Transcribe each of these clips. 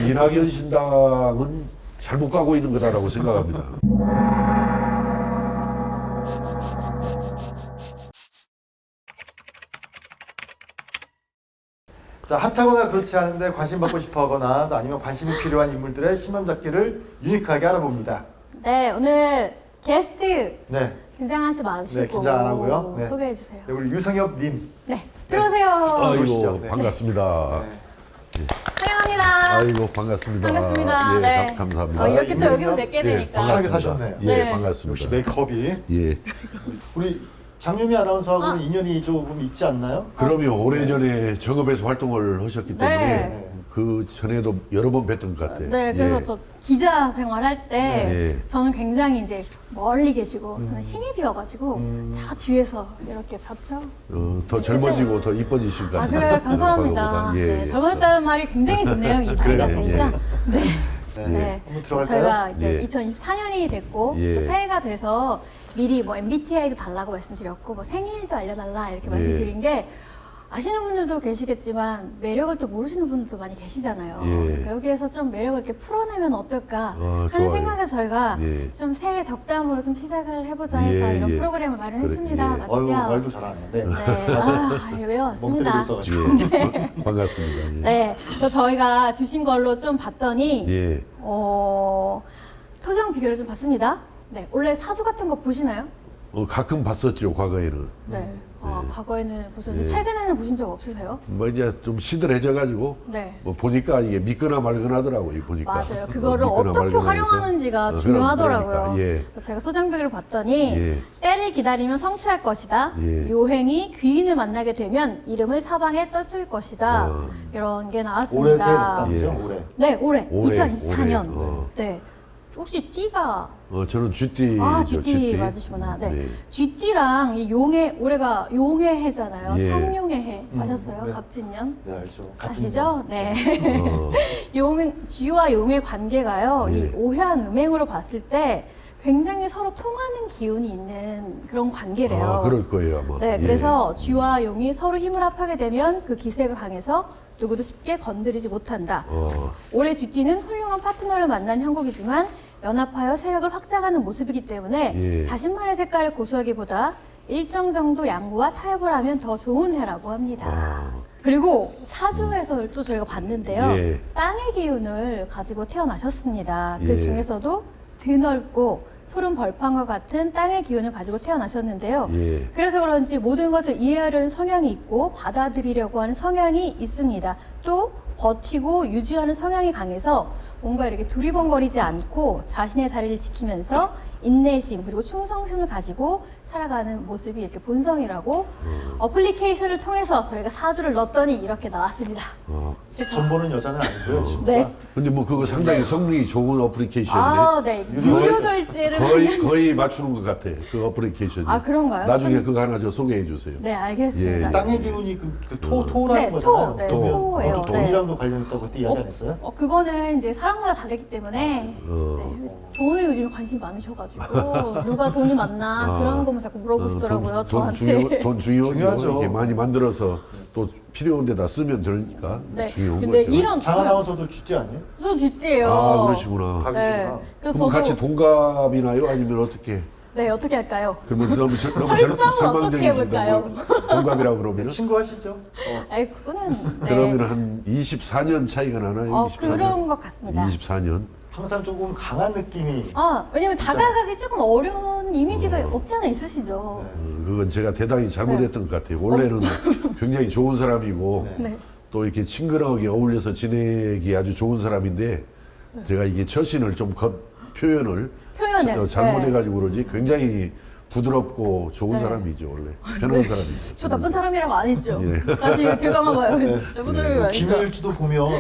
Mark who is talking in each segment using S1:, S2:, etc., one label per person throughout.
S1: 이낙연 신당은 잘못 가고 있는 거다라고 생각합니다.
S2: 자, 핫하거나 그렇지 않은데 관심 받고 싶어 하거나 또 아니면 관심이 필요한 인물들의 신망 잡기를 유니크하게 알아봅니다.
S3: 네, 오늘 게스트
S2: 네.
S3: 긴장하지 마시고
S2: 네, 긴장 안 하고요. 네.
S3: 소개해 주세요.
S2: 네, 우리 유성엽님.
S3: 네, 들어오세요.
S2: 들어오시죠.
S1: 아이고
S2: 네.
S1: 반갑습니다.
S2: 네.
S3: 환영합니다.
S1: 아이고 반갑습니다.
S3: 반갑습니다.
S1: 예,
S3: 네.
S1: 감사합니다.
S3: 이렇게 또
S2: 이분은요?
S3: 여기서 뵙게
S1: 예,
S3: 되니까.
S2: 반갑습니다. 사셨네요.
S1: 예,
S3: 네.
S1: 반갑습니다.
S2: 역시 메이크업이.
S1: 예.
S2: 우리 장유미 아나운서하고는 인연이 조금 있지 않나요?
S1: 그러면 오래전에 정읍에서 활동을 하셨기 때문에
S3: 네.
S1: 그 전에도 여러 번 뵀던 것 같아요.
S3: 네, 그래서
S1: 예.
S3: 저 기자 생활할 때
S1: 네.
S3: 저는 굉장히 이제 멀리 계시고 저는 신입이어가지고 저 뒤에서 이렇게 봤죠.
S1: 더 젊어지고 더 이뻐지신 것
S3: 아
S1: 같아요.
S3: 그래요, 감사합니다.
S1: 과거보다. 예,
S3: 네,
S1: 예.
S3: 젊었다는 말이 굉장히 좋네요. 이 나이가
S1: 그래요,
S3: 되니까. 네.
S2: 네.
S3: 네.
S2: 한번 들어갈까요?
S3: 저희가 이제
S1: 예.
S3: 2024년이 됐고
S1: 예.
S3: 또 새해가 돼서 미리 뭐 MBTI도 달라고 말씀드렸고 뭐 생일도 알려달라 이렇게
S1: 예.
S3: 말씀드린 게 아시는 분들도 계시겠지만 매력을 또 모르시는 분들도 많이 계시잖아요.
S1: 예.
S3: 그러니까 여기에서 좀 매력을 이렇게 풀어내면 어떨까 하는
S1: 좋아요.
S3: 생각에 저희가
S1: 예.
S3: 좀 새해 덕담으로 좀 시작을 해보자 해서
S1: 예,
S3: 이런
S1: 예.
S3: 프로그램을 마련했습니다.
S1: 그래, 예.
S2: 어유
S3: 맞죠?
S2: 말도 잘하네. 네.
S3: 네. 아, 예,
S2: 멍
S3: 외워왔습니다.
S2: 때리고 있어가지고.
S1: 예. 반갑습니다. 예.
S3: 네, 그래서 저희가 주신 걸로 좀 봤더니
S1: 예.
S3: 토정 비교를 좀 봤습니다. 네, 원래 사주 같은 거 보시나요?
S1: 가끔 봤었죠, 과거에는.
S3: 네. 과거에는 보셨는데
S1: 예.
S3: 최근에는 보신 적 없으세요?
S1: 뭐 이제 좀 시들해져가지고
S3: 네.
S1: 뭐 보니까 이게 믿거나 말거나 하더라고요, 보니까.
S3: 맞아요. 그거를
S1: 믿거나
S3: 어떻게
S1: 말거나 해서.
S3: 활용하는지가
S1: 그럼,
S3: 중요하더라고요.
S1: 그러니까, 예.
S3: 그래서 제가 토장비교를 봤더니
S1: 예.
S3: 때를 기다리면 성취할 것이다.
S1: 예.
S3: 요행이 귀인을 만나게 되면 이름을 사방에 떠칠 것이다. 이런 게
S2: 올해 새해
S3: 나왔습니다.
S2: 덕담이죠?
S1: 예.
S2: 올해.
S3: 네, 올해
S1: 올해,
S3: 2024년.
S1: 올해,
S3: 네. 혹시 띠가
S1: 저는 쥐띠.
S3: GT 맞으시구나. 네.
S1: 네.
S3: GT랑 이 용해, 올해가 용해 해잖아요.
S1: 예.
S3: 청룡의 해. 아셨어요?
S2: 네.
S3: 갑진년?
S2: 네, 알죠.
S3: 아시죠? 네.
S1: 어,
S3: 쥐와 용의 관계가요.
S1: 예.
S3: 이 오해음행으로 봤을 때 굉장히 서로 통하는 기운이 있는 그런 관계래요.
S1: 그럴 거예요, 아마.
S3: 네,
S1: 예.
S3: 그래서 쥐와 용이 서로 힘을 합하게 되면 그 기세가 강해서 누구도 쉽게 건드리지 못한다. 올해 쥐띠는 훌륭한 파트너를 만난 형국이지만 연합하여 세력을 확장하는 모습이기 때문에
S1: 예.
S3: 자신만의 색깔을 고수하기보다 일정 정도 양보와 타협을 하면 더 좋은 해라고 합니다. 그리고 사주에서 또 저희가 봤는데요.
S1: 예.
S3: 땅의 기운을 가지고 태어나셨습니다.
S1: 예.
S3: 그 중에서도 드넓고 푸른 벌판과 같은 땅의 기운을 가지고 태어나셨는데요.
S1: 예.
S3: 그래서 그런지 모든 것을 이해하려는 성향이 있고 받아들이려고 하는 성향이 있습니다. 또 버티고 유지하는 성향이 강해서 뭔가 이렇게 두리번거리지 않고 자신의 자리를 지키면서 인내심 그리고 충성심을 가지고 살아가는 모습이 이렇게 본성이라고 어플리케이션을 통해서 저희가 사주를 넣었더니 이렇게 나왔습니다. 그래서-
S2: 전 보는 여자는 아니고요. 친구가.
S3: 네.
S1: 근데 뭐 그거 상당히 성능이 좋은 어플리케이션이네.
S3: 아, 네. 유료 결제를
S1: 거의 맞추는 것 같아. 그 어플리케이션이.
S3: 아, 그런가요?
S1: 나중에
S3: 좀-
S1: 그거 하나 저 소개해 주세요.
S3: 네, 알겠습니다.
S1: 예.
S2: 땅의 기운이 토라는
S3: 네,
S2: 거잖아요.
S3: 토, 네,
S2: 그러면
S3: 토예요.
S2: 또
S3: 네.
S2: 돈이랑도 관련있다고 그때 이야기 안 했어요?
S3: 그거는 이제 사람마다 다르기 때문에 네. 돈에 요즘에 관심이 많으셔가지고 누가 돈이 많나 그런 거만 자꾸 물어보시더라고요. 저한테.
S1: 돈 중요하죠.
S2: 중요하죠.
S1: 이렇게 많이 만들어서 또 필요한 데다 쓰면 되니까
S3: 네.
S1: 중요한
S3: 근데
S1: 거죠.
S3: 이런
S2: 장 아나운서도 쥐띠 아니에요?
S3: 저 쥐띠예요.
S1: 아, 그러시구나.
S2: 가비시구나.
S3: 네. 그래서
S1: 그럼
S3: 저도
S1: 같이 동갑이나요? 아니면 어떻게?
S3: 네, 어떻게 할까요?
S1: 그러면 너무
S3: 설정을 어떻게 해볼까요?
S1: 동갑이라고 그러면?
S2: 친구 하시죠?
S3: 아이, 그거는 네.
S1: 그러면 한 24년 차이가 나나요? 24년?
S3: 그런 것 같습니다.
S1: 24년.
S2: 항상 조금 강한 느낌이
S3: 왜냐면 다가가기 조금 어려운 이미지가 없지 않아 있으시죠.
S1: 그건 제가 대단히 잘못했던 것 같아요. 원래는 굉장히 좋은 사람이고
S3: 네.
S1: 또 이렇게 친근하게 어울려서 지내기 아주 좋은 사람인데 제가 이게 처신을 좀 표현을 잘못해가지고 그러지 굉장히 부드럽고 좋은
S3: 네.
S1: 사람이죠 원래 편한 사람이죠.
S3: 저 나쁜 사람이라고 안 했죠.
S1: 예.
S3: 다시 되감아봐요. 나쁜 사람이라고 안 했죠.
S2: 김효일주도 보면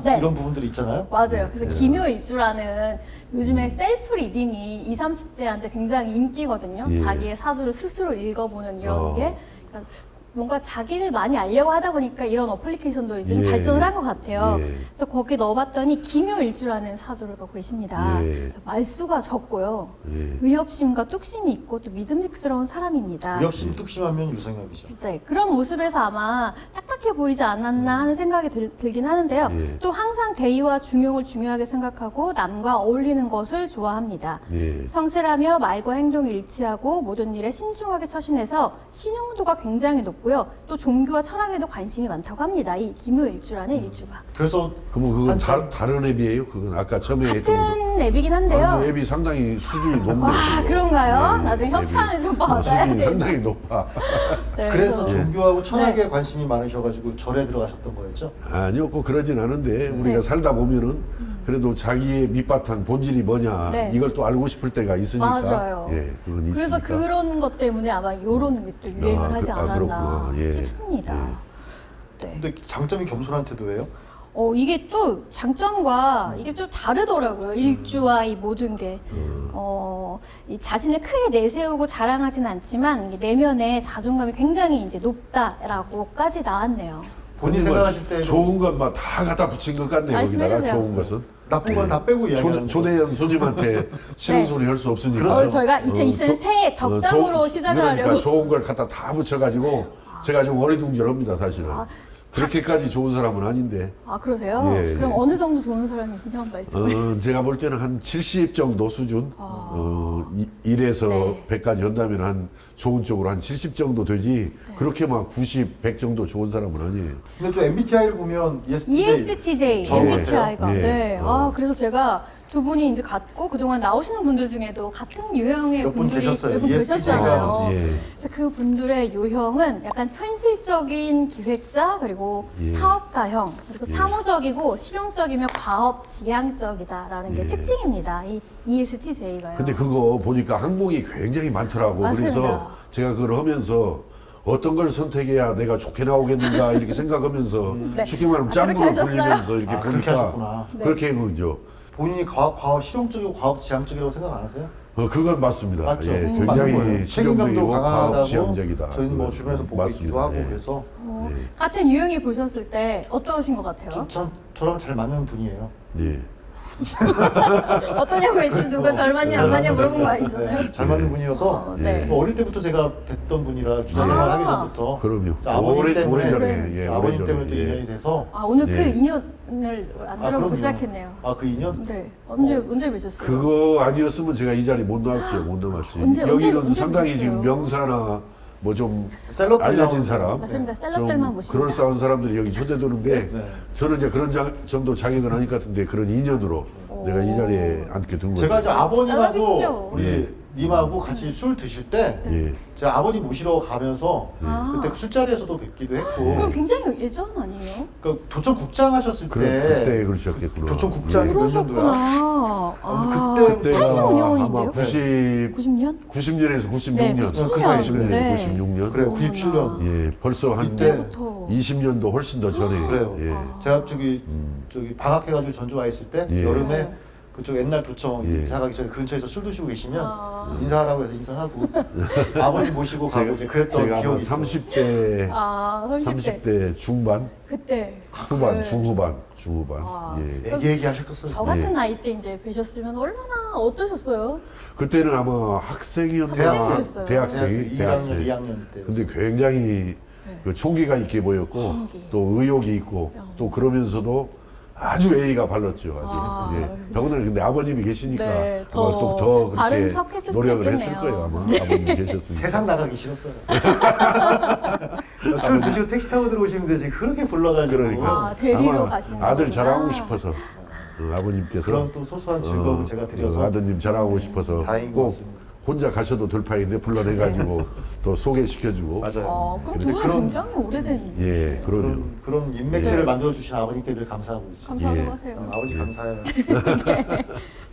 S3: 네.
S2: 이런 부분들이 있잖아요.
S3: 맞아요. 그래서 기묘일주라는 요즘에 셀프 리딩이 20, 30대한테 굉장히 인기거든요.
S1: 예.
S3: 자기의 사주를 스스로 읽어보는 이런 게. 그러니까 뭔가 자기를 많이 알려고 하다 보니까 이런 어플리케이션도 이제 좀
S1: 예.
S3: 발전을 한 것 같아요.
S1: 예.
S3: 그래서 거기 넣어봤더니 김효일주라는 사주를 갖고 계십니다.
S1: 예.
S3: 그래서 말수가 적고요.
S1: 예.
S3: 위협심과 뚝심이 있고 또 믿음직스러운 사람입니다.
S2: 위협심 뚝심하면 유성엽이죠.
S3: 네, 그런 모습에서 아마 딱딱해 보이지 않았나 하는 생각이 들긴 하는데요.
S1: 예.
S3: 또 항상 대의와 중용을 중요하게 생각하고 남과 어울리는 것을 좋아합니다.
S1: 예.
S3: 성실하며 말과 행동이 일치하고 모든 일에 신중하게 처신해서 신용도가 굉장히 높고요. 또 종교와 철학에도 관심이 많다고 합니다. 이 김효일주라는 일주가.
S2: 그래서
S1: 그러면 그건
S2: 한참-
S1: 다른 앱이에요? 그건 아까 처음에 했던 거.
S3: 같은 앱이긴 한데요.
S1: 아, 근데 앱이 상당히 수준이 높네요.
S3: 아,
S1: 그거.
S3: 그런가요?
S1: 예,
S3: 나중에
S1: 앱이.
S3: 협찬을 좀 받아야
S1: 수준이
S3: 되는데.
S1: 상당히 높아.
S3: 네,
S2: 그래서
S1: 예.
S2: 종교하고 철학에 관심이 많으셔가지고 절에 들어가셨던 거였죠?
S1: 아니요, 꼭 그러진 않은데 우리가 살다 보면은 그래도 자기의 밑바탕 본질이 뭐냐
S3: 네.
S1: 이걸 또 알고 싶을 때가 있으니까.
S3: 맞아요.
S1: 예, 그건
S3: 그래서
S1: 있으니까.
S3: 그런 것 때문에 아마 이런 게 또 유행을 하지 않았나
S1: 그렇구나. 예.
S3: 싶습니다. 네.
S2: 근데 장점이 겸손한테도 왜요?
S3: 이게 또 장점과 이게 좀 다르더라고요. 일주와 이 모든 게. 이 자신을 크게 내세우고 자랑하진 않지만 이게 내면의 자존감이 굉장히 이제 높다라고까지 나왔네요.
S2: 본인
S1: 근데 뭐
S2: 생각하실 때
S1: 좋은 것만 다 갖다 붙인 것 같네요.
S3: 말씀해
S1: 거기다가
S3: 주세요.
S1: 좋은 것은.
S2: 나쁜 건 다 빼고 이야기하는
S1: 초대형 손님한테 싫은
S3: 네.
S1: 소리 할 수 없으니까.
S2: 그렇죠.
S3: 저희가 2024년 새해 덕담으로 시작을
S1: 그러니까
S3: 하려고.
S1: 좋은 걸 갖다 다 붙여가지고 제가 좀 어리둥절합니다, 사실은. 그렇게까지 좋은 사람은 아닌데.
S3: 아, 그러세요?
S1: 예,
S3: 그럼
S1: 예.
S3: 어느 정도 좋은 사람이신지 한번 말씀해.
S1: 제가 볼 때는 한 70 정도 수준. 1에서
S3: 네.
S1: 100까지 한다면 한 좋은 쪽으로 한 70 정도 되지. 그렇게 막 90, 100 정도 좋은 사람은 아니에요.
S2: 근데 또 MBTI를 보면 ESTJ
S3: ESTJ,
S2: 저거
S3: MBTI가.
S1: 같아요. 예.
S3: 네.
S1: 어.
S3: 그래서 제가 두 분이 이제 같고 그동안 나오시는 분들 중에도 같은 유형의
S2: 몇분
S3: 분들이
S2: 계셨어요.
S3: 몇 분
S2: ESTJ 가.
S3: 계셨잖아요.
S1: 예.
S3: 그래서 그 분들의 유형은 약간 현실적인 기획자 그리고
S1: 예.
S3: 사업가형 그리고
S1: 예.
S3: 사무적이고 실용적이며 과업 지향적이다라는 게
S1: 예.
S3: 특징입니다. 이 ESTJ가요.
S1: 근데 그거 보니까 항목이 굉장히 많더라고.
S3: 맞습니다.
S1: 그래서 제가 그걸 하면서 어떤 걸 선택해야 내가 좋게 나오겠는가 이렇게 생각하면서
S3: 네.
S1: 쉽게 말하면
S3: 아,
S1: 짱구를
S3: 그렇게 하셨어요?
S1: 굴리면서 이렇게
S2: 그렇게
S1: 보니까
S2: 하셨구나.
S3: 네.
S1: 그렇게 한 거죠.
S2: 본인이 과학 실용적이고 과학 지향적이라고 생각 안 하세요?
S1: 그건 맞습니다.
S2: 맞죠?
S1: 예,
S2: 맞는
S1: 굉장히
S2: 거예요. 책임감도
S1: 실용적이고 과학
S2: 강하다고
S1: 지향적이다.
S2: 저희는 뭐 주변에서 보고 있기도
S1: 맞습니다.
S2: 하고
S1: 예.
S2: 그래서
S3: 같은 유형이 보셨을 때 어떠신 것 같아요?
S2: 저랑 잘 맞는 분이에요.
S1: 예.
S3: 어떠냐고 했지 누가 잘 맞냐 안 맞냐 물어본 거 아니잖아요.
S2: 네, 잘 맞는 분이어서
S3: 네.
S2: 뭐 어릴 때부터 제가 뵀던 분이라 기자 생활 하기 전부터
S1: 그럼요.
S2: 아버님 때문에
S1: 오래전에, 예,
S2: 아버님
S1: 오래전에,
S2: 때문에 또
S1: 예.
S2: 인연이 돼서
S3: 아 오늘
S1: 예.
S3: 그 인연을 만들어보고
S2: 그럼요.
S3: 시작했네요.
S2: 아 그 인연?
S3: 네. 언제 뵈셨어요?
S1: 그거 아니었으면 제가 이 자리 못 나왔죠. 못 남았지.
S3: 언제
S1: 여기는 상당히
S3: 뵈셨어요?
S1: 지금 명사나 뭐 좀
S2: 셀럽들
S1: 알려진
S2: 나오는
S1: 사람,
S3: 맞습니다.
S1: 좀
S3: 셀럽들만 모십니다.
S1: 그럴싸한 사람들이 여기 초대되는데
S2: 네.
S1: 저는 이제 그런 정도 자격은 아닐 것 같은데 그런 인연으로 내가 이 자리에 앉게 된 거죠.
S2: 제가 이제 아버님하고
S3: 셀럽이시죠?
S2: 우리
S1: 예.
S2: 님하고 같이 술 드실 때
S1: 예.
S2: 제가 아버님 모시러 가면서
S3: 아.
S2: 그때 그 술자리에서도 뵙기도 했고
S3: 그럼 굉장히 예전 아니에요?
S2: 그 도청 국장 하셨을 때
S1: 그때 그러셨겠구나.
S2: 도청 국장이
S1: 예.
S2: 몇 년도야?
S3: 그러셨구나. 아,
S2: 그때-
S1: 그때가
S3: 85년인데요?
S1: 아마
S3: 90년?
S1: 90년에서 96년.
S3: 네,
S2: 90년.
S3: 네.
S1: 96년.
S2: 그래
S3: 어머나.
S2: 97년
S1: 예, 벌써 한
S2: 이때
S3: 부터.
S1: 20년도 훨씬 더 전에.
S2: 그래요.
S1: 예.
S2: 제가 저기 방학해가지고 전주 와 있을 때
S1: 예.
S2: 여름에 그쪽 옛날 도청
S1: 예.
S2: 이사 가기 전에 근처에서 술 드시고 계시면
S3: 아.
S2: 인사하라고 해서 인사하고 아버님 모시고 가고 이제 그랬던
S1: 제가 아마
S2: 기억이 있어요.
S1: 30대,
S3: 아, 30대.
S1: 30대 중반,
S3: 그때.
S1: 후반,
S3: 네.
S1: 중후반.
S3: 아.
S1: 예.
S2: 얘기 하셨겠어요.
S3: 저 같은
S1: 예.
S3: 나이 때 이제 뵈셨으면 얼마나 어떠셨어요?
S1: 그때는 아마 학생이었나?
S3: 학생이셨어요.
S1: 대학생이.
S2: 2학년, 2학년 때.
S1: 근데 굉장히 그 총기가 있게 보였고
S3: 총기.
S1: 또 의욕이 있고 또 그러면서도 아주 예의가 발랐죠. 아주.
S3: 아.
S1: 예. 더군다나 근데 아버님이 계시니까
S3: 네,
S1: 아마
S3: 더
S1: 또 더
S3: 바른
S1: 그렇게
S3: 척 했을 수도
S1: 노력을
S3: 있겠네요.
S1: 했을 거예요. 아마 아버님 계셨으니까.
S2: 세상 나가기 싫었어요. 술 드시고 택시 타고 들어오시는데 지금 그렇게 불러가지고
S1: 그러니까
S3: 아, 데리러
S1: 아마
S3: 가시는
S1: 아들
S3: 거구나.
S1: 자랑하고 싶어서 아버님께서
S2: 그런 또 소소한 즐거움을 제가 드려서
S1: 아드님 자랑하고 싶어서
S2: 다행인 것
S1: 꼭
S2: 같습니다.
S1: 혼자 가셔도 될 판인데 불러내가지고 또 소개시켜주고
S2: 맞아요.
S3: 그럼
S2: 근데
S3: 두 분은
S2: 그런
S3: 굉장히 오래된
S1: 예 그러면
S2: 그런 인맥들을
S3: 네.
S2: 만들어 주신 아버님께 늘 감사하고 있어요.
S3: 감사하다고
S1: 예.
S3: 하세요.
S2: 아버지 감사해요.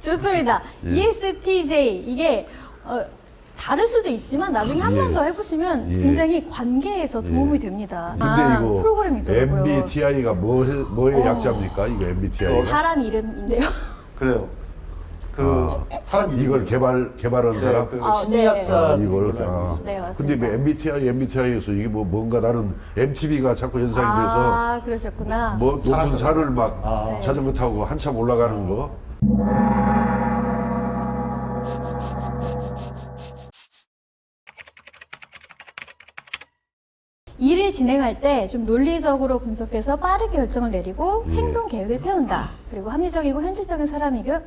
S3: 좋습니다.
S1: 예.
S3: ESTJ 이게 다를 수도 있지만 나중에 한
S1: 예.
S3: 번 더 해보시면
S1: 예.
S3: 굉장히 관계에서 도움이 됩니다.
S1: 근데 이거
S3: 프로그램이 있더라고요.
S1: MBTI가 뭐의 약자입니까? 이거 MBTI.
S3: 사람 이름인데요.
S2: 그래요. 사람
S1: 이걸 개발한 사람.
S2: 그
S3: 아,
S2: 심리학자
S1: 이걸
S3: 네, 맞습니다.
S1: 근데 뭐 MBTI에서 이게 뭔가 나는 MTB가 자꾸 연상이 돼서
S3: 아, 그러셨구나.
S1: 뭐 높은
S2: 사람들.
S1: 산을 막
S2: 아.
S1: 자전거 타고 한참 올라가는 거.
S3: 일을 진행할 때 좀 논리적으로 분석해서 빠르게 결정을 내리고
S1: 예.
S3: 행동 계획을 세운다. 그리고 합리적이고 현실적인 사람이며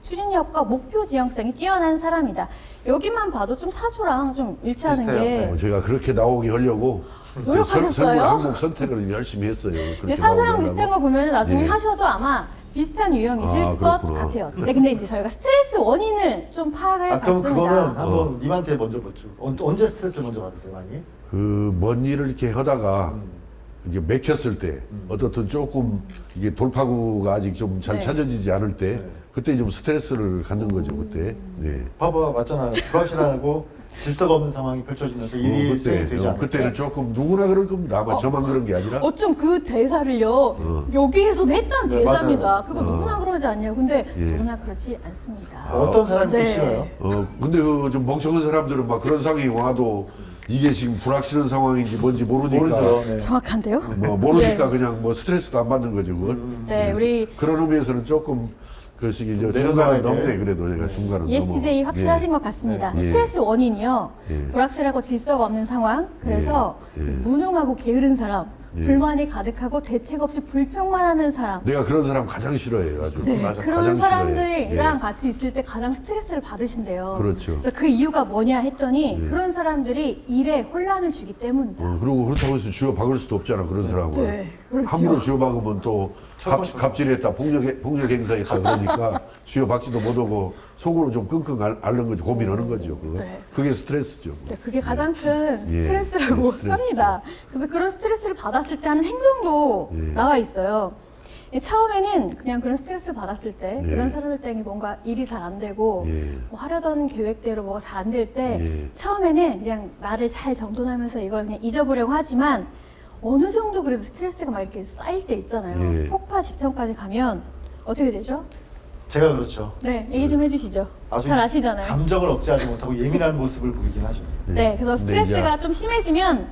S3: 추진력과 목표 지향성이 뛰어난 사람이다. 여기만 봐도 좀 사주랑 좀 일치하는
S2: 비슷해요.
S3: 게
S1: 제가 그렇게 나오게 하려고
S3: 노력하셨어요?
S1: 설문 항목 선택을 열심히 했어요.
S3: 근데
S1: 그렇게
S3: 사주랑
S1: 나오게
S3: 비슷한
S1: 하려고.
S3: 거 보면 나중에
S1: 예.
S3: 하셔도 아마 비슷한 유형이실
S1: 아,
S3: 것
S1: 그렇구나.
S3: 같아요. 네, 근데 이제 저희가 스트레스 원인을 좀 파악을
S2: 그럼
S3: 해봤습니다.
S2: 그거는 한번 님한테 먼저 묻죠. 언제 스트레스를 먼저 받으세요, 많이?
S1: 그 먼 일을 이렇게 하다가 이제 맥혔을 때 어떻든 조금 이게 돌파구가 아직 좀 잘
S3: 네.
S1: 찾아지지 않을 때
S2: 네.
S1: 그때 좀 스트레스를 갖는 거죠 그때. 네.
S2: 봐봐, 맞잖아요. 불확실하고 질서가 없는 상황이 펼쳐지면서 일이 수행이 되지 않을
S1: 그때는
S2: 때.
S1: 조금 누구나 그럴 겁니다. 아마 저만 그런 게 아니라.
S3: 어쩜 그 대사를요 여기에서 했던
S2: 네,
S3: 대사입니다.
S2: 맞아요.
S3: 그거 누구나 그러지 않냐고. 근데
S1: 예.
S3: 누구나 그렇지 않습니다.
S2: 어떤 사람이 또
S3: 네.
S2: 싫어요?
S1: 근데 그 좀 멍청한 사람들은 막 그런 상황이 와도 이게 지금 불확실한 상황인지 뭔지 모르니까
S2: 모르죠. 네.
S3: 정확한데요?
S1: 뭐 모르니까 그냥 뭐 스트레스도 안 받는 거죠 그걸.
S3: 네, 우리
S1: 그런 의미에서는 조금 그것이 이제
S2: 내려가야
S1: 중간은
S2: 돼.
S1: 넘네 그래도 내가 중간은
S3: ESTJ
S1: 넘어.
S3: 확실하신
S1: 예.
S3: 것 같습니다.
S1: 예.
S3: 스트레스 원인이요.
S1: 예.
S3: 불확실하고 질서가 없는 상황. 그래서
S1: 예. 예.
S3: 무능하고 게으른 사람,
S1: 예.
S3: 불만이 가득하고 대책 없이 불평만 하는 사람.
S1: 내가 그런 사람 가장 싫어해요 아주.
S3: 네,
S2: 맞아.
S3: 그런
S1: 가장
S3: 사람들이랑
S1: 싫어해요. 예.
S3: 같이 있을 때 가장 스트레스를 받으신대요.
S1: 그렇죠.
S3: 그래서 그 이유가 뭐냐 했더니
S1: 예.
S3: 그런 사람들이 일에 혼란을 주기 때문이다.
S1: 그리고 그렇다고 해서 쥐어 박을 수도 없잖아 그런 사람은.
S3: 네, 그렇죠.
S1: 함부로 쥐어 박으면 또 갑질했다 폭력 행사했다 그러니까 쥐어 박지도 못하고 속으로 좀 끙끙 앓는 거지 고민하는 거죠 그거.
S3: 네.
S1: 그게 스트레스죠.
S3: 네, 그게 가장 큰
S1: 예,
S3: 스트레스라고
S1: 예, 스트레스죠.
S3: 합니다. 그래서 그런 스트레스를 받았을 때 하는 행동도
S1: 예.
S3: 나와 있어요. 처음에는 그냥 그런 스트레스 받았을 때
S1: 예.
S3: 그런 사람들 때문에 뭔가 일이 잘 안 되고
S1: 예.
S3: 뭐 하려던 계획대로 뭐가 잘 안 될 때
S1: 예.
S3: 처음에는 그냥 나를 잘 정돈하면서 이걸 그냥 잊어보려고 하지만 어느 정도 그래도 스트레스가 막 이렇게 쌓일 때 있잖아요.
S1: 예.
S3: 폭파 직전까지 가면 어떻게 되죠?
S2: 제가 그렇죠.
S3: 네, 얘기 좀 해주시죠.
S2: 아주
S3: 잘 아시잖아요.
S2: 감정을 억제하지 못하고 예민한 모습을 보이긴 하죠.
S3: 네, 그래서
S1: 근데
S3: 스트레스가 좀 심해지면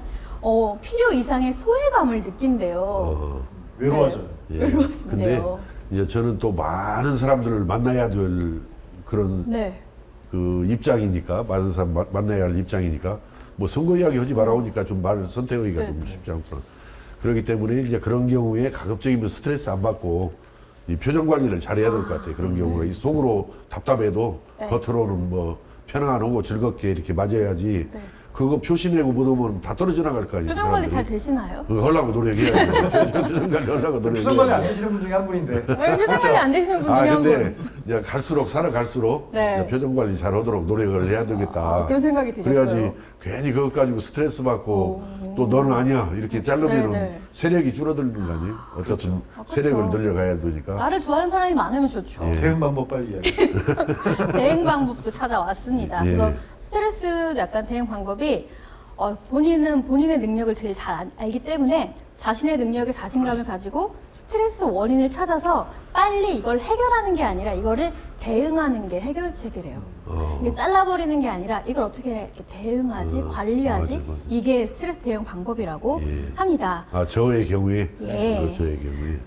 S3: 필요 이상의 소외감을 느낀대요.
S1: 어,
S2: 외로워져요.
S1: 예.
S3: 외로워진대요.
S1: 근데 이제 저는 또 많은 사람들을 만나야 될 그런
S3: 네.
S1: 그 입장이니까 많은 사람 만나야 할 입장이니까 뭐 선거 이야기 하지 말아오니까 좀 말을 선택하기가
S3: 네.
S1: 좀 쉽지 않구나. 그렇기 때문에 이제 그런 경우에 가급적이면 스트레스 안 받고 이 표정 관리를 잘해야 될 것 같아요. 그런 경우가 이 속으로 답답해도
S3: 네.
S1: 겉으로는 뭐 편안하고 즐겁게 이렇게 맞아야지.
S3: 네.
S1: 그거 표시내고 묻으면 다 떨어져 나갈 거 아니에요.
S3: 표정 관리 잘
S1: 사람들이.
S3: 되시나요?
S1: 그거 하려고 노력해야죠. 표정 관리 하려고 노력해야죠.
S2: 표정 관리 안 되시는 분 중에 한 분인데.
S3: 네, 표정 관리 안 되시는 분 중에
S1: 아
S3: 한
S1: 근데
S3: 분.
S1: 이제 갈수록 살아갈수록
S3: 네.
S1: 이제 표정 관리 잘하도록 노력을 해야 되겠다.
S3: 그런 생각이 드셨어요.
S1: 그래야지 괜히 그것 가지고 스트레스 받고 또 너는 아니야 이렇게 자르면은
S3: 네.
S1: 세력이 줄어드는 거 아니에요? 어쨌든
S3: 그렇죠.
S1: 세력을 늘려가야 되니까.
S3: 나를 좋아하는 사람이 많으면 좋죠.
S1: 예.
S2: 대응 방법 빨리 이야기.
S3: 대응 방법도 찾아왔습니다.
S1: 예.
S3: 그래서 스트레스 약간 대응 방법이 본인은 본인의 능력을 제일 잘 알기 때문에 자신의 능력에 자신감을 가지고 스트레스 원인을 찾아서 빨리 이걸 해결하는 게 아니라 이거를 대응하는 게 해결책이래요. 이게 잘라버리는 게 아니라 이걸 어떻게 이렇게 대응하지, 관리하지,
S1: 맞아, 맞아.
S3: 이게 스트레스 대응 방법이라고
S1: 예.
S3: 합니다.
S1: 아 저의 경우에
S3: 예.
S1: 저의 경우에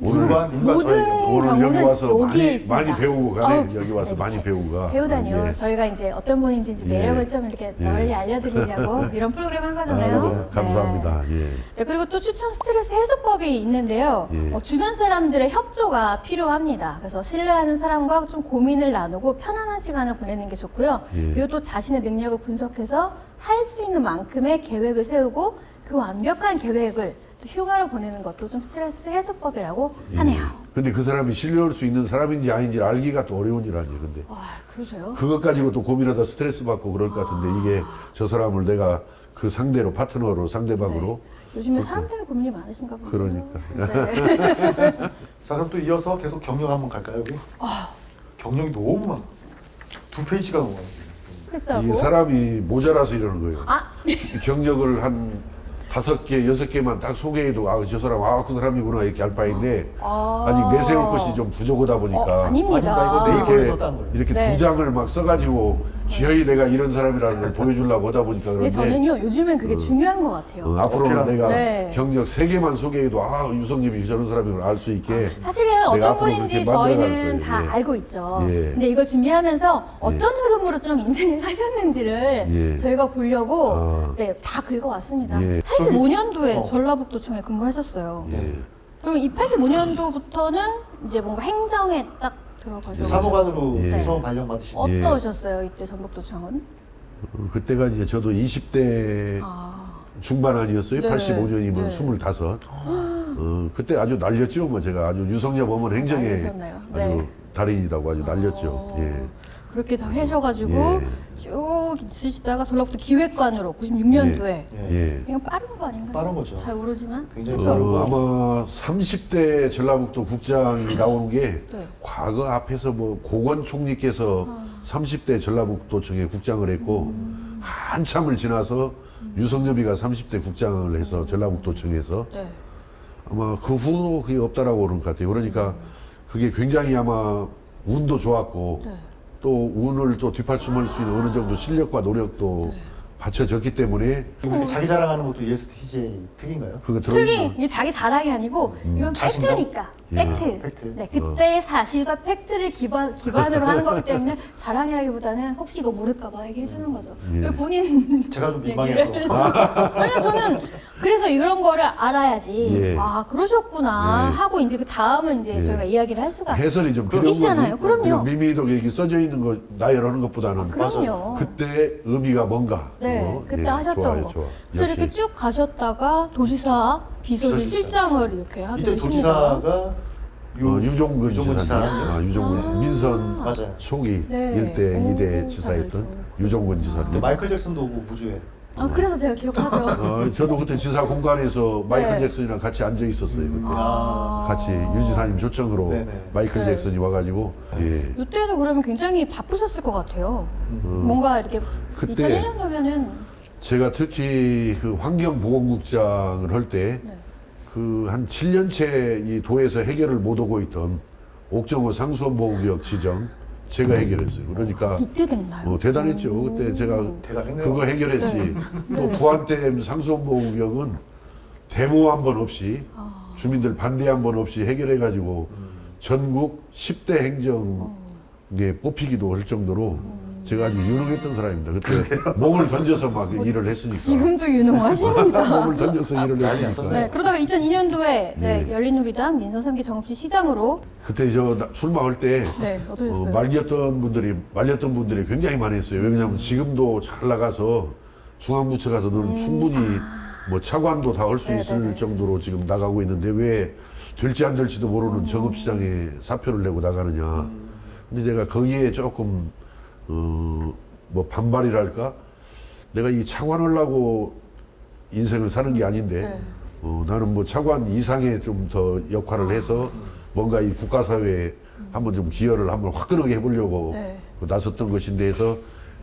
S2: 님과 님과 저의 경우.
S1: 오늘 여기
S3: 경우는
S1: 와서
S3: 여기에 있습니다.
S1: 많이 배우고 가네.
S3: 아우,
S1: 여기 와서
S3: 네.
S1: 많이 배우고 가.
S3: 배우다니요.
S1: 예.
S3: 저희가 이제 어떤 분인지 이제
S1: 예.
S3: 매력을 좀 이렇게
S1: 예.
S3: 널리 알려드리려고 이런 프로그램 한 거잖아요.
S1: 아, 감사합니다. 예.
S3: 네, 그리고 또 추천 스트레스 해소법이 있는데요.
S1: 예.
S3: 주변 사람들의 협조가 필요합니다. 그래서 신뢰하는 사람과 좀 고민을 나누고 편안한 시간을 보내는 게 좋고요.
S1: 예.
S3: 그리고 또 자신의 능력을 분석해서 할 수 있는 만큼의 계획을 세우고 그 완벽한 계획을 또 휴가로 보내는 것도 좀 스트레스 해소법이라고 하네요.
S1: 근데 그 사람이 신뢰할 수 있는 사람인지 아닌지 알기가 또 어려운 일 아니에요. 근데
S3: 아, 그러세요?
S1: 그것 가지고 또 고민하다 스트레스 받고 그럴 것 같은데 이게 저 사람을 내가 그 상대로 파트너로 상대방으로
S3: 요즘에 사람 때문에 고민이 많으신가 보네요.
S1: 그러니까.
S3: 네.
S2: 자 그럼 또 이어서 계속 경력 한번 갈까요 여기? 경력이 너무 많아. 2페이지가 너무 많아.
S3: 패스하고.
S1: 이 사람이 모자라서 이러는 거예요.
S3: 아,
S1: 경력을 한 5개, 6개만 딱 소개해도 아, 저 사람 그 사람이구나 이렇게 할 바인데 아직 내세울 것이 좀 부족하다 보니까
S3: 아닙니다.
S2: 아닙니다. 이거 네이버에서
S1: 이렇게,
S2: 딴 거예요.
S1: 이렇게
S3: 네.
S1: 2장을 막 써가지고 기어이 내가 이런 사람이라는 걸 보여주려고 하다 보니까
S3: 근데
S1: 그런데
S3: 저는요 요즘엔 그게 중요한 것 같아요.
S1: 앞으로는
S2: 어필하는
S1: 내가
S3: 네.
S1: 경력 3개만 소개해도 아 유성님이 저런 사람인 걸 알 수 있게
S3: 사실은 어떤
S1: 앞으로
S3: 분인지
S1: 그렇게 만들어갈
S3: 저희는
S1: 거예요.
S3: 다
S1: 예.
S3: 알고 있죠.
S1: 예.
S3: 근데 이걸 준비하면서 어떤 흐름으로 좀 인생을 하셨는지를
S1: 예.
S3: 저희가 보려고
S1: 아.
S3: 네, 다 긁어왔습니다.
S1: 예.
S3: 85년도에 전라북도청에 근무하셨어요.
S1: 예.
S3: 그럼 이 85년도부터는 이제 뭔가 행정에 딱 들어가셔서
S2: 사무관으로
S1: 예.
S2: 수험 발령 받으신
S3: 어떠셨어요 이때 전북도청은?
S1: 그때가 이제 저도 20대
S3: 아,
S1: 중반 아니었어요?
S3: 네.
S1: 85년이면
S3: 네.
S1: 25. 그때 아주 날렸죠. 뭐 제가 아주 유성엽 어머 행정에
S3: 날리셨나요?
S1: 아주
S3: 네.
S1: 달인이라고 아주 날렸죠. 예.
S3: 그렇게 다 하셔가지고
S1: 예.
S3: 쭉 있으시다가 전라북도 기획관으로 96년도에
S1: 예.
S3: 이건 빠른 거 아닌가요?
S2: 빠른 거죠.
S3: 잘 모르지만
S2: 굉장히
S1: 아마 30대 전라북도 국장이 나오는 게
S3: 네.
S1: 과거 앞에서 뭐 고건 총리께서 30대 전라북도청에 국장을 했고 한참을 지나서 유성엽이가 30대 국장을 해서 전라북도청에서
S3: 네.
S1: 아마 그 후로 그게 없다라고 그러는 것 같아요. 그러니까 그게 굉장히 아마 운도 좋았고
S3: 네.
S1: 또 운을 또 뒷받침할 수 있는 어느 정도 실력과 노력도 받쳐졌기 때문에
S2: 이렇게 자기 자랑하는 것도 ESTJ 특인가요?
S1: 그거
S3: 특이 이게 자기 자랑이 아니고 이건
S2: 자신감?
S3: 팩트니까
S1: 예.
S3: 팩트.
S2: 팩트.
S3: 네, 그때의 사실과 팩트를 기반으로 하는 거기 때문에 자랑이라기보다는 혹시 이거 모를까봐 얘기해 주는 거죠.
S1: 예.
S3: 본인
S2: 제가 좀 민망해서.
S3: 아니요, 저는 그래서 이런 거를 알아야지.
S1: 예.
S3: 아, 그러셨구나
S1: 예.
S3: 하고 이제 그 다음은 이제
S1: 예.
S3: 저희가 이야기를 할 수가
S1: 해설이 좀 필요한
S3: 있잖아요.
S1: 거지.
S3: 그럼요.
S1: 그냥 미미덕에 이렇게 써져 있는 거 나열하는 것보다는
S3: 그럼요.
S1: 그때 의미가 뭔가.
S3: 네, 그때
S1: 예,
S3: 하셨던
S1: 좋아요,
S3: 거.
S1: 좋아.
S3: 그래서
S1: 역시.
S3: 이렇게 쭉 가셨다가 도지사, 비서실
S2: 비서실장.
S3: 실장을 이렇게 하게
S2: 이때
S3: 되십니다.
S2: 도지사가
S1: 유종근
S2: 유종근
S1: 지사.
S2: 지사.
S1: 유종근 민선
S2: 맞아요.
S1: 초기
S3: 네.
S1: 1대,
S3: 오,
S1: 2대 지사였던
S3: 잘하죠.
S1: 유종근 지사인데
S2: 마이클 잭슨도 오고 무주에.
S3: 아, 그래서 제가 기억하죠.
S1: 저도 그때 지사 공간에서 마이클
S3: 네.
S1: 잭슨이랑 같이 앉아 있었어요. 그때.
S3: 아.
S1: 같이 유 지사님 초청으로
S2: 네네.
S1: 마이클
S3: 네.
S1: 잭슨이 와가지고 예.
S3: 이때도 그러면 굉장히 바쁘셨을 것 같아요. 뭔가 이렇게
S1: 그때
S3: 2001년도면은
S1: 제가 특히 그 환경보건국장을 할 때
S3: 네.
S1: 그 한 7년째 이 도에서 해결을 못 오고 있던 옥정호 상수원보호구역 지정 제가 해결했어요. 그러니까
S3: 이때 됐나요?
S1: 대단했죠. 그때 제가
S2: 대단했네요.
S1: 그거 해결했지. 또 부안댐 상수원보호구역은 데모 한 번 없이 주민들 반대 한 번 없이 해결해가지고 전국 10대 행정에 뽑히기도 할 정도로 제가 아주 유능했던 사람입니다. 그때 몸을 던져서 막 일을 했으니까.
S3: 지금도 유능하십니다.
S1: 몸을 던져서 일을 했으니까.
S3: 네, 그러다가 2002년도에
S1: 네.
S3: 열린우리당 민선 3기 정읍시 시장으로
S1: 그때 술 먹을 때
S3: 네, 어떠셨어요?
S1: 말렸던 분들이 굉장히 많이 했어요. 왜냐하면 지금도 잘 나가서 중앙부처 가서 너는 충분히 뭐 차관도 다 할 수 있을
S3: 네네네.
S1: 정도로 지금 나가고 있는데 왜 될지 안 될지도 모르는 정읍시장에 사표를 내고 나가느냐. 근데 제가 거기에 조금 뭐 반발이랄까? 내가 이 차관을 하고 인생을 사는 게 아닌데
S3: 네.
S1: 나는 뭐 차관 이상의 좀 더 역할을 해서 뭔가 이 국가사회에 한번 좀 기여를 한번 화끈하게 해보려고
S3: 네.
S1: 나섰던 것인데 해서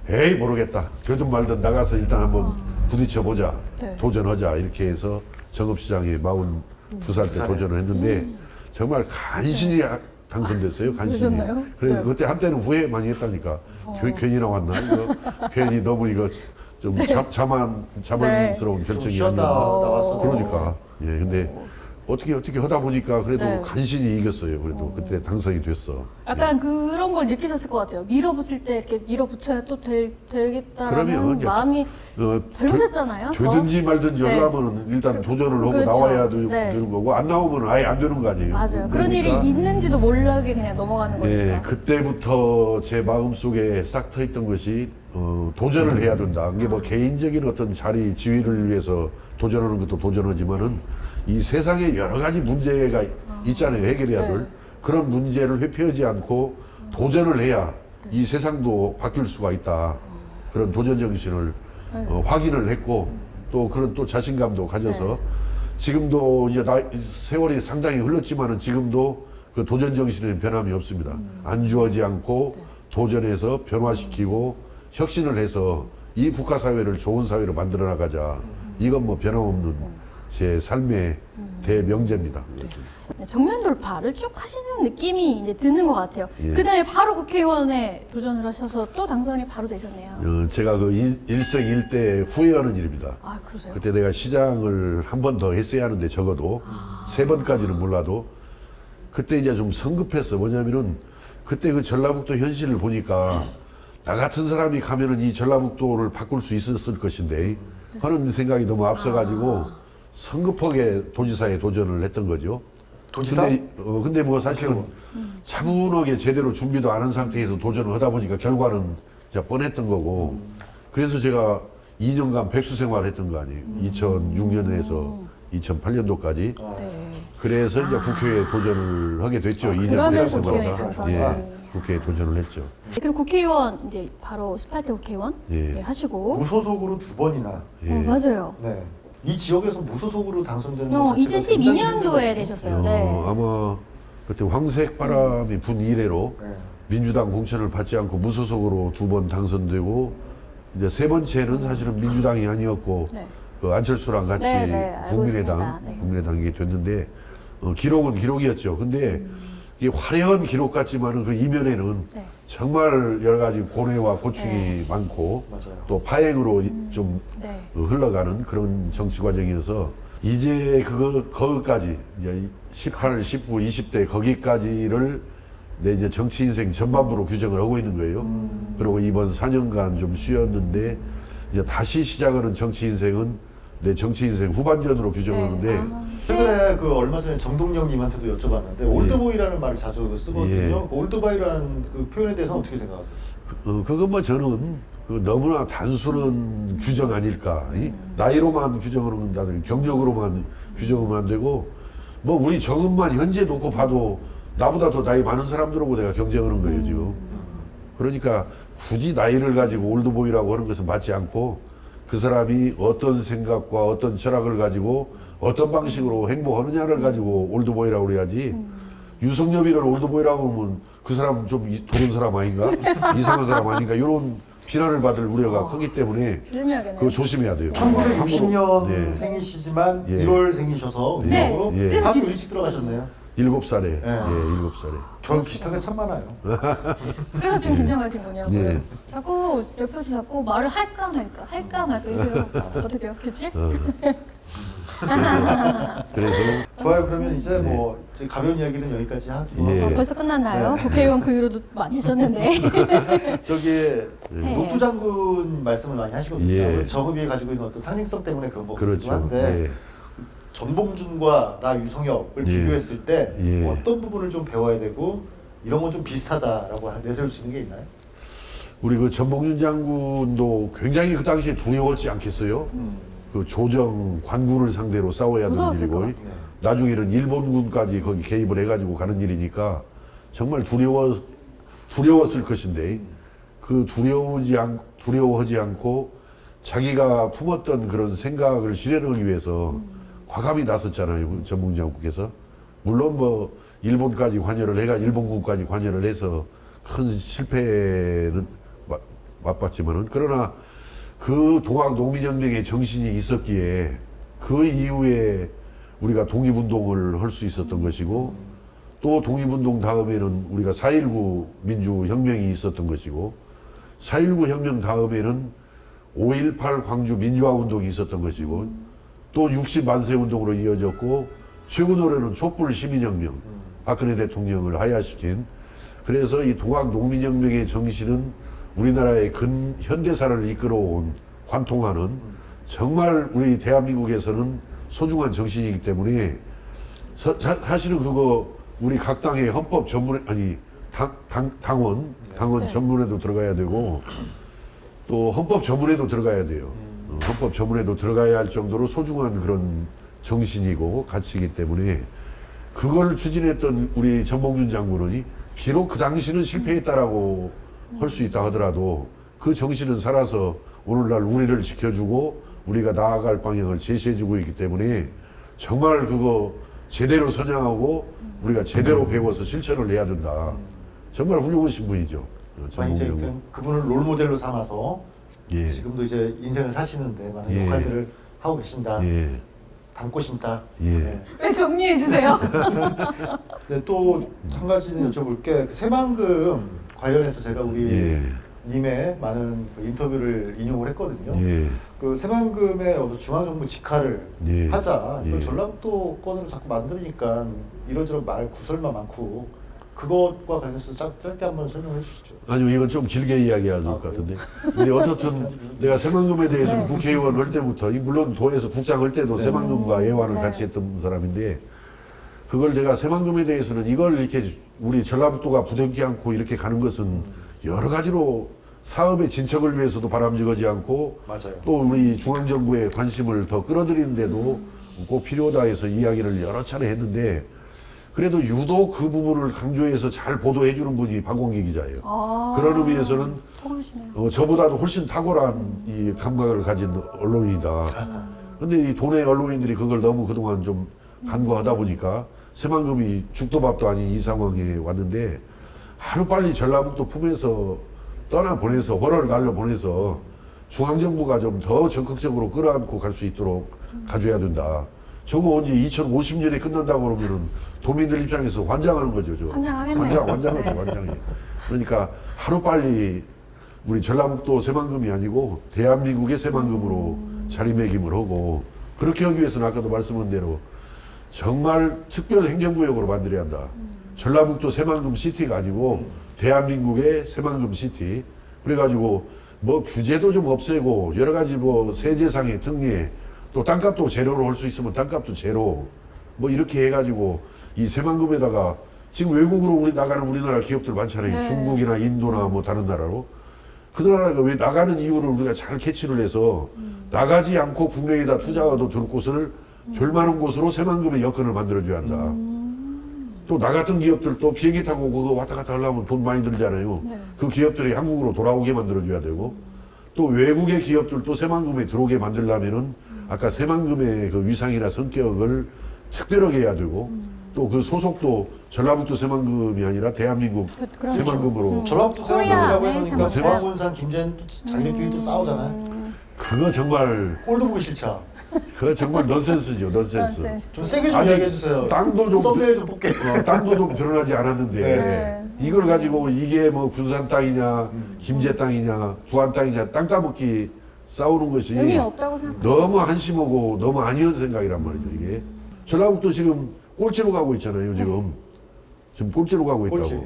S1: 에이 모르겠다. 되든 말든 나가서 일단 한번 부딪혀보자.
S3: 네.
S1: 도전하자. 이렇게 해서 정읍시장에 42살 때 도전을 했는데 정말 간신히 당선됐어요. 간신히.
S3: 그러셨나요?
S1: 그래서
S3: 네.
S1: 그때 한때는 후회 많이 했다니까. 괜히 나왔나? 이거 괜히 너무 이거 좀 자만스러운
S2: 좀
S1: 결정이
S2: 쉬었다
S1: 아니었나.
S2: 나왔어.
S1: 그러니까. 예, 근데 어떻게 하다 보니까 그래도
S3: 네.
S1: 간신히 이겼어요. 그래도 그때 당선이 됐어.
S3: 약간 그런 걸 느끼셨을 것 같아요. 밀어붙일 때 이렇게 밀어붙여야 또 되겠다라는
S1: 그러면 이제
S3: 마음이 젊으셨잖아요. 더?
S1: 되든지 말든지
S3: 네.
S1: 하려면은 일단 도전을 하고
S3: 그렇죠.
S1: 나와야
S3: 네.
S1: 되는 거고 안 나오면 아예 안 되는 거 아니에요.
S3: 맞아요. 그런 일이
S1: 그러니까
S3: 있는지도 모르게 그냥 넘어가는 거니까.
S1: 예, 그때부터 제 마음속에 싹 트여 있던 것이 도전을 해야 된다. 이게 뭐 개인적인 어떤 자리 지위를 위해서 도전하는 것도 도전하지만은 이 세상에 여러 가지 문제가 있잖아요. 해결해야 될.
S3: 네.
S1: 그런 문제를 회피하지 않고 도전을 해야 이 세상도 바뀔 수가 있다. 그런 도전 정신을 확인을 했고 또 그런 또 자신감도 가져서 지금도 이제 세월이 상당히 흘렀지만은 지금도 그 도전 정신에는 변함이 없습니다. 안주하지 않고 도전해서 변화시키고 혁신을 해서 이 국가 사회를 좋은 사회로 만들어 나가자. 이건 뭐 변함없는 제 삶의 대명제입니다.
S3: 네, 정면 돌파를 쭉 하시는 느낌이 이제 드는 것 같아요.
S1: 예.
S3: 그다음에 바로 국회의원에 도전을 하셔서 또 당선이 바로 되셨네요.
S1: 제가 그 일생일대 후회하는 일입니다.
S3: 아, 그러세요?
S1: 그때 내가 시장을 한 번 더 했어야 하는데 적어도 세 번까지는 몰라도 그때 이제 좀 성급했어. 뭐냐면은 그때 그 전라북도 현실을 보니까 나 같은 사람이 가면은 이 전라북도를 바꿀 수 있었을 것인데 하는 생각이 너무 앞서가지고 성급하게 도지사에 도전을 했던 거죠.
S2: 도지사?
S1: 근데 뭐 사실은 차분하게 제대로 준비도 안 한 상태에서 도전을 하다 보니까 결과는 이제 뻔했던 거고 그래서 제가 2년간 백수 생활을 했던 거 아니에요. 2006년에서 2008년도까지.
S3: 네.
S1: 그래서 이제 국회에 도전을 하게 됐죠. 2년
S3: 그러면서
S1: 백수
S3: 국회의원에
S1: 생활하다.
S3: 당선이.
S1: 예, 국회에 도전을 했죠.
S3: 그리고 국회의원 이제 바로 18대 국회의원
S1: 예.
S3: 네, 하시고.
S2: 무소속으로 2번이나.
S1: 예.
S3: 맞아요.
S2: 네. 이 지역에서 무소속으로 당선되는 것 자체가
S3: 2012년도에 되셨어요. 네.
S1: 아마 그때 황색 바람이 분 이래로
S2: 네.
S1: 민주당 공천을 받지 않고 무소속으로 2번 당선되고 이제 세 번째는 사실은 민주당이 아니었고
S3: 네.
S1: 그 안철수랑 같이
S3: 네, 네, 알고 있습니다. 네.
S1: 국민의당이 됐는데 기록은 기록이었죠. 근데 이게 화려한 기록 같지만은 그 이면에는
S3: 네.
S1: 정말 여러 가지 고뇌와 고충이 많고
S2: 맞아요.
S1: 또 파행으로 좀
S3: 네.
S1: 흘러가는 그런 정치 과정이어서 이제 거기까지 이제 18, 19, 20대 거기까지를 내 이제 정치 인생 전반부로 규정을 하고 있는 거예요. 그리고 이번 4년간 좀 쉬었는데 이제 다시 시작하는 정치 인생은 내 정치 인생 후반전으로 규정하는데
S3: 네.
S2: 최근에 그 얼마 전에 정동영님한테도 여쭤봤는데 올드보이라는 말을 자주 쓰거든요.
S1: 예.
S2: 그 올드보이라는 그 표현에 대해서 어떻게 생각하세요?
S1: 그건 뭐 저는 그 너무나 단순한 규정 아닐까. 나이로만 규정을 한다든지 경력으로만 규정하면 안 되고 뭐 우리 정읍만 현재 놓고 봐도 나보다 더 나이 많은 사람들하고 내가 경쟁하는 거예요 지금. 그러니까 굳이 나이를 가지고 올드보이라고 하는 것은 맞지 않고 그 사람이 어떤 생각과 어떤 철학을 가지고 어떤 방식으로 행보하느냐를 가지고 올드보이라고 그래야지 유성엽이를 올드보이라고 하면 그 사람 좀 도른 사람 아닌가? 이상한 사람 아닌가? 이런 비난을 받을 우려가 크기 때문에
S3: 길명이네요.
S1: 그거 조심해야 돼요.
S2: 1960년
S1: 네.
S2: 생이시지만
S1: 예.
S2: 1월 생이셔서
S3: 네.
S2: 음력으로
S1: 예.
S2: 하루 일찍 들어가셨네요.
S1: 7살에.
S2: 네.
S1: 예, 7살에.
S2: 저랑 비슷한 게 참 많아요.
S3: 그래서 지금 긴장하신 거냐고요.
S1: 예.
S3: 자꾸 옆에서 자꾸 말을 할까 말까 이래요. 어떻게요? 그치?
S1: 그래서
S2: 좋아요. 그러면 이제 뭐 이제 가벼운 이야기는 여기까지 하기로
S1: 예.
S2: 하고
S3: 벌써 끝났나요? 국회의원 그 이후로도 많이 하셨는데.
S2: 저기
S3: 네.
S2: 녹두 장군 말씀을 많이 하시거든요.
S1: 예.
S2: 정읍이 가지고 있는 어떤 상징성 때문에 그런 거 같기도
S1: 그렇죠.
S2: 한데
S1: 예.
S2: 전봉준과 나 유성엽을
S1: 예.
S2: 비교했을 때
S1: 예.
S2: 어떤 부분을 좀 배워야 되고 이런 건 좀 비슷하다라고 내세울 수 있는 게 있나요?
S1: 우리 그 전봉준 장군도 굉장히 그 당시에 두려웠지 않겠어요? 그 조정 관군을 상대로 싸워야 되는
S3: 무서웠을 것
S1: 일이고
S3: 같아요.
S1: 나중에는 일본군까지 거기 개입을 해가지고 가는 일이니까 정말 두려웠을 것인데 그 두려워하지 않고 자기가 품었던 그런 생각을 실현하기 위해서 과감히 나섰잖아요. 전봉준 장군께서. 물론 뭐 일본까지 관여를 해가 일본군까지 관여를 해서 큰 실패는 맛봤지만은 그러나 그 동학 농민혁명의 정신이 있었기에 그 이후에 우리가 독립운동을 할 수 있었던 것이고 또 독립운동 다음에는 우리가 4.19 민주혁명이 있었던 것이고 4.19 혁명 다음에는 5.18 광주 민주화운동이 있었던 것이고 또 60만세 운동으로 이어졌고 최고노래는 촛불 시민혁명 박근혜 대통령을 하야시킨 그래서 이 동학 농민혁명의 정신은 우리나라의 현대사를 이끌어온 관통하는 정말 우리 대한민국에서는 소중한 정신이기 때문에 사실은 그거 우리 각 당의 헌법 전문에 아니 당원 전문에도 들어가야 되고 또 헌법 전문에도 들어가야 돼요. 헌법 전문에도 들어가야 할 정도로 소중한 그런 정신이고 가치이기 때문에 그걸 추진했던 우리 전봉준 장군이 비록 그 당시는 실패했다라고 할 수 있다 하더라도 그 정신은 살아서 오늘날 우리를 지켜주고 우리가 나아갈 방향을 제시해주고 있기 때문에 정말 그거 제대로 선양하고 우리가 제대로 배워서 실천을 해야 된다. 정말 훌륭하신 분이죠.
S2: 많이 이제
S1: 전봉준 장군.
S2: 그분을 롤모델로 삼아서
S1: 예.
S2: 지금도 이제 인생을 사시는데 많은
S1: 예.
S2: 역할들을 하고 계신다.
S1: 예.
S2: 담고 싶다.
S1: 예.
S2: 네.
S3: 왜 정리해 주세요?
S2: 네, 또 한 가지는 여쭤볼 게 그 새만금 관련해서 제가 우리
S1: 예.
S2: 님의 많은 그 인터뷰를 인용을 했거든요.
S1: 예.
S2: 그 새만금의 중앙정부 직화를
S1: 예.
S2: 하자. 이걸
S1: 예.
S2: 전라북도 건으로 자꾸 만드니까 이런저런 말 구설만 많고 그것과 관련해서 짧게 한번 설명해 주시죠.
S1: 아니요, 이건 좀 길게 이야기해야 될 것 같은데. 근데 어떻든 내가 새만금에 대해서는
S3: 네.
S1: 국회의원 할 때부터, 물론 도에서 국장 할 때도
S2: 네.
S1: 새만금과 애완을
S3: 네.
S1: 같이 했던 사람인데, 그걸 제가 새만금에 대해서는 이걸 이렇게 우리 전라북도가 부득이 않고 이렇게 가는 것은 여러 가지로 사업의 진척을 위해서도 바람직하지 않고
S2: 맞아요.
S1: 또 우리 중앙정부의 관심을 더 끌어들이는데도 꼭 필요하다 해서 이야기를 여러 차례 했는데, 그래도 유독 그 부분을 강조해서 잘 보도해 주는 분이 박원기 기자예요.
S3: 아,
S1: 그런 의미에서는
S3: 통하시네요.
S1: 저보다도 훨씬 탁월한 이 감각을 가진 언론이다. 근데 이 도내 언론인들이 그걸 너무 그동안 좀 간과하다 보니까 새만금이 죽도 밥도 아닌 이 상황에 왔는데, 하루빨리 전라북도 품에서 떠나보내서 호러를 날려보내서 중앙정부가 좀 더 적극적으로 끌어안고 갈 수 있도록 가줘야 된다. 저거 언제 2050년에 끝난다고 그러면은 도민들 입장에서 환장하는 거죠.
S3: 환장하겠네요.
S1: 환장하죠, 환장해. 그러니까 하루빨리 우리 전라북도 새만금이 아니고 대한민국의 새만금으로 자리매김을 하고, 그렇게 하기 위해서는 아까도 말씀한 대로 정말 특별 행정구역으로 만들어야 한다. 전라북도 새만금 시티가 아니고 대한민국의 새만금 시티. 그래가지고 뭐 규제도 좀 없애고 여러 가지 뭐 세제상의 특례, 또 땅값도 제로로 할 수 있으면 땅값도 제로, 뭐 이렇게 해가지고 이 새만금에다가 지금 외국으로 우리 나가는 우리나라 기업들 많잖아요.
S3: 네.
S1: 중국이나 인도나 뭐 다른 나라로. 그 나라가 왜 나가는 이유를 우리가 잘 캐치를 해서 나가지 않고 국내에다 투자도 들 곳을 될 만한 곳으로 새만금의 여건을 만들어줘야 한다. 또 나갔던 기업들도 비행기 타고 그거 왔다 갔다 하려면 돈 많이 들잖아요.
S3: 네.
S1: 그 기업들이 한국으로 돌아오게 만들어줘야 되고, 또 외국의 기업들도 새만금에 들어오게 만들려면은 아까 새만금의 그 위상이나 성격을 특별하게 해야 되고, 또 그 소속도 전라북도 새만금이 아니라 대한민국
S3: 그렇죠.
S1: 새만금으로.
S2: 전라북도
S3: 코리아,
S2: 새만금이라고
S3: 네,
S2: 해놓으니까
S3: 새만금.
S2: 세마군산 김제는 자기네끼리 또 싸우잖아요.
S1: 그거 정말,
S2: 꼴도 보기 싫죠.
S1: 그거 정말 넌센스죠, 넌센스.
S3: 넌센스.
S2: 좀 세게 좀
S1: 아니,
S2: 이야기해 주세요.
S1: 땅도 좀
S2: 썸네일 좀 뽑게.
S1: 땅도 좀 드러나지 않았는데
S3: 네.
S1: 이걸 가지고 이게 뭐 군산 땅이냐 김제 땅이냐 부안 땅이냐 땅 따먹기 싸우는 것이
S3: 의미 없다고 생각해요.
S1: 너무 한심하고 너무 아니한 생각이란 말이죠. 이게 전라북도 지금 꼴찌로 가고 있잖아요. 지금 꼴찌로 가고 있다고.
S2: 꼴찌.